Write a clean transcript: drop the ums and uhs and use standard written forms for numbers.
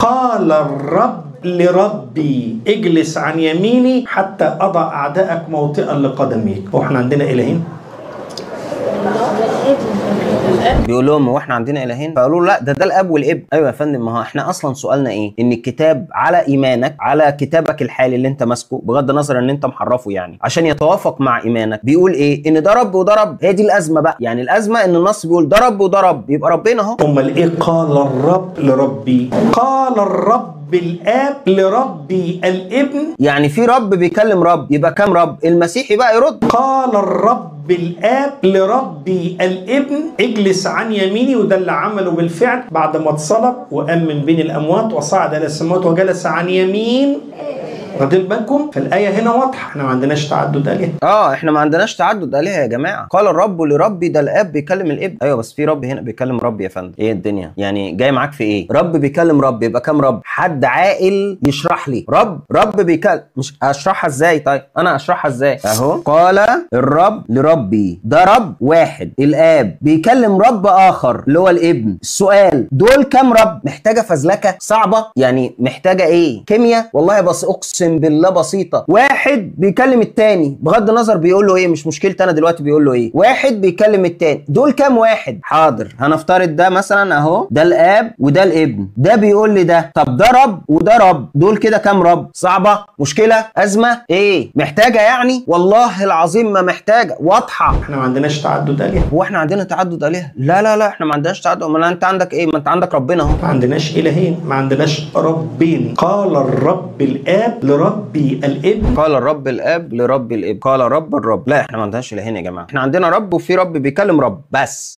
قال الرب لربي اجلس عن يميني حتى أضع أعدائك موطئا لقدميك. هو احنا عندنا إلهين؟ بيقول لهم هو احنا عندنا الهين؟ فقالوا لا ده الاب والابن. ايوه يا فندم، ما هو احنا اصلا سؤالنا ايه؟ ان الكتاب على ايمانك، على كتابك الحالي اللي انت ماسكه، بغض النظر ان انت محرفه يعني، عشان يتوافق مع ايمانك، بيقول ايه؟ ان ده رب وده رب. هي دي الازمه بقى، يعني الازمه ان النص بيقول ده رب وده رب، يبقى ربنا اهو. امال ايه قال الرب لربي؟ قال الرب الاب لربي الابن. يعني في رب بيكلم رب، يبقى كام رب؟ المسيحي بقى يرد. قال الرب الاب لربي الابن اجلس عن يميني، وده اللي عمله بالفعل بعد ما اتصلب وقام من بين الاموات وصعد الى السماوات وجلس عن يمين. واخدين بالكم؟ فالايه هنا واضحه، احنا ما عندناش تعدد الهه. احنا ما عندناش تعدد الهه يا جماعه. قال الرب لربي، ده الاب بيكلم الابن. ايوه بس في رب هنا بيكلم رب يا فندم. ايه الدنيا يعني جاي معاك في ايه؟ رب بيكلم رب، يبقى كام رب؟ حد عاقل يشرح لي. رب بيكلم، مش اشرحها ازاي؟ طيب انا اشرحها ازاي؟ اهو قال الرب لربي، ده رب واحد الاب بيكلم رب اخر اللي هو الابن. السؤال دول كام رب؟ محتاجه فزلكه صعبه يعني، محتاجه ايه؟ كيمياء؟ والله بس اقسم بالله بسيطه. واحد بيكلم التاني، بغض النظر بيقول له ايه، مش مشكلتي انا دلوقتي بيقول له ايه. واحد بيكلم التاني، دول كام واحد؟ حاضر هنفترض ده مثلا اهو، ده الاب وده الابن، ده بيقول لي ده، طب ده رب وده رب، دول كده كام رب؟ صعبه؟ مشكله؟ ازمه؟ ايه محتاجه يعني؟ والله العظيم ما محتاجه، واضحه. احنا ما عندناش تعدد الهه. هو احنا عندنا تعدد الهه؟ لا لا لا، احنا ما عندناش تعدد. امال انت عندك ايه؟ ما انت عندك ربنا اهو. ما عندناش الهين، ما عندناش ربين. قال الرب الاب لربي الابن. قال الرب الاب لربي الابن. قال رب الرب. لا احنا ما عندناش الهين يا جماعه، احنا عندنا رب وفي رب بيكلم رب بس.